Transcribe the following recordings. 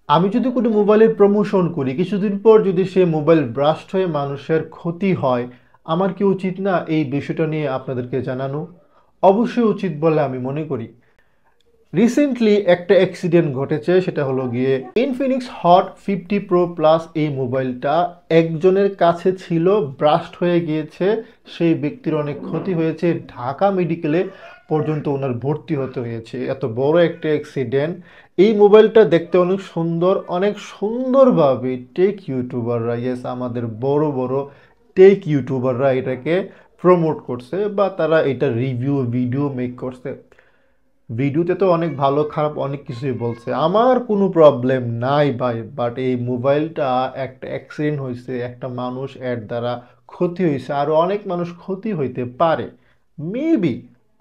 আমি যদি কোনো মোবাইলের প্রমোশন করি, কিছুদিন পর যদি সে মোবাইল ব্রাস্ট হয়ে মানুষের ক্ষতি হয়, আমার কি উচিত না এই বিষয়টা নিয়ে আপনাদেরকে জানানো? অবশ্যই উচিত বলে আমি মনে করি। রিসেন্টলি একটা অ্যাক্সিডেন্ট ঘটেছে, সেটা হলো গিয়ে ইনফিনিক্স হট 50 প্রো প্লাস। এই মোবাইলটা একজনের কাছে ছিল, ব্রাস্ট হয়ে গিয়েছে, সেই ব্যক্তির অনেক ক্ষতি হয়েছে, ঢাকা মেডিকেলে পর্যন্ত ওনার ভর্তি হতে হয়েছে। এত বড় একটা অ্যাক্সিডেন্ট। এই মোবাইলটা দেখতে অনেক সুন্দর, অনেক সুন্দরভাবে টেক ইউটিউবাররা, ইয়েস আমাদের বড় বড় টেক ইউটিউবাররা এটাকে প্রমোট করছে বা তারা এটা রিভিউ ভিডিও মেক করছে। ভিডিওতে তো অনেক ভালো খারাপ অনেক কিছুই বলছে, আমার কোনো প্রবলেম নাই ভাই। বাট এই মোবাইলটা একটা অ্যাক্সিডেন্ট হয়েছে, একটা মানুষ এর দ্বারা ক্ষতি হয়েছে, আরও অনেক মানুষ ক্ষতি হইতে পারে, মেবি,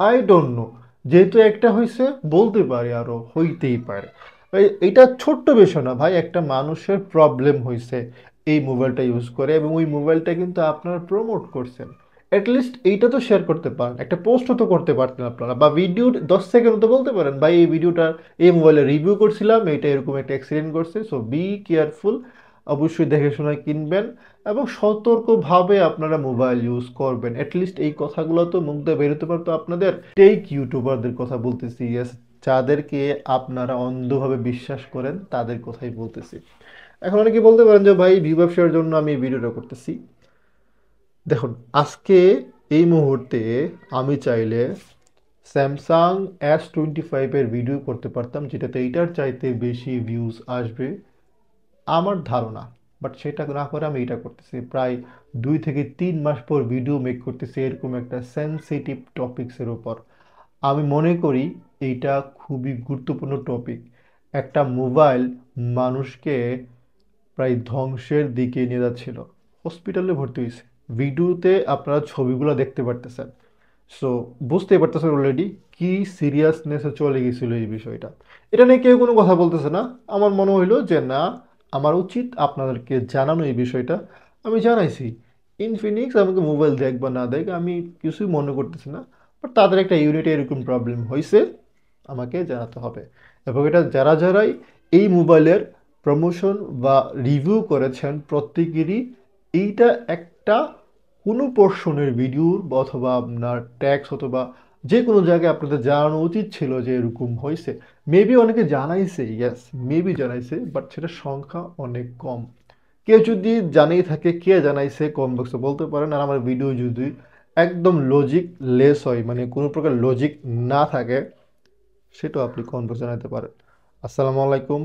আই ডোন্ট নো। যেহেতু একটা হয়েছে, বলতে পারি আরও হইতেই পারে। এটা ছোট্ট বিষয় না ভাই, একটা মানুষের প্রবলেম হয়েছে এই মোবাইলটা ইউজ করে, এবং ওই মোবাইলটা কিন্তু আপনারা প্রমোট করছেন। অ্যাটলিস্ট এইটা তো শেয়ার করতে পারেন, একটা পোস্টও তো করতে পারতেন আপনারা, বা ভিডিও 10 সেকেন্ড তো বলতে পারেন ভাই এই ভিডিওটা এই মোবাইলে রিভিউ করছিলাম, এটা এরকম একটা অ্যাক্সিডেন্ট করছে, সো বি কেয়ারফুল। অবশ্যই দেখে শুনে কিনবেন এবং সতর্কভাবে আপনারা মোবাইল ইউজ করবেন। অ্যাটলিস্ট এই কথাগুলো তো মুখ দিয়ে বেরোতে পারতো আপনাদের। টেক ইউটিউবারদের কথা বলতেছি, ইয়েস, যাদেরকে আপনারা অন্ধভাবে বিশ্বাস করেন তাদের কথাই বলতেছি। এখন অনেকে বলতে পারেন যে ভাই ভিউ ব্যবসার জন্য আমি এই ভিডিওটা করতেছি। দেখুন, আজকে এই মুহূর্তে আমি চাইলে স্যামসাং S25-এর ভিডিও করতে পারতাম, যেটাতে এইটার চাইতে বেশি ভিউজ আসবে আমার ধারণা। বাট সেটা না করে আমি এটা করতেছি, প্রায় 2 থেকে 3 মাস পর ভিডিও মেক করতেছি এরকম একটা সেন্সিটিভ টপিকসের উপর। আমি মনে করি এইটা খুবই গুরুত্বপূর্ণ টপিক। একটা মোবাইল মানুষকে প্রায় ধ্বংসের দিকে নিয়ে যাচ্ছিল, হসপিটালে ভর্তি হয়েছে। ভিডিওতে আপনারা ছবিগুলো দেখতে পারতেছেন। সো বুঝতেই পারতেছেন অলরেডি কি সিরিয়াসনেসে চলে গেছিল এই বিষয়টা। এটা নিয়ে কেউ কোনো কথা বলতেছে না। আমার মনে হইলো যে না, আমার উচিত আপনাদেরকে জানানো এই বিষয়টা। আমি জানাইছি। ইনফিনিক্স আমাকে মোবাইল দেখ বা না দেখ আমি কিছুই মনে করতেছি না, বাট তাদের একটা ইউনিটে এরকম প্রবলেম হয়েছে, আমাকে জানাতে হবে। এবং এটা যারা যারাই এই মোবাইলের প্রমোশন বা রিভিউ করেছেন প্রত্যেকেরই এইটা একটা কোনো পোর্শনের ভিডিওর অথবা আপনার ট্যাক্স অথবা যে কোনো জায়গায় আপনাদের জানানো উচিত ছিল যে এরকম হয়েছে। মেবি অনেকে জানাইছে, ইয়েস, মেবি জানাইছে, বাট সেটার সংখ্যা অনেক কম। কেউ যদি জানিয়ে থাকে কে জানাইছে কমেন্ট বক্সে বলতে পারেন। আর আমার ভিডিও যদি একদম লজিক লেস হয়, মানে কোনো প্রকার লজিক না থাকে, সেটাও আপনি কমেন্ট বক্সে জানাতে পারেন। আসসালামু আলাইকুম।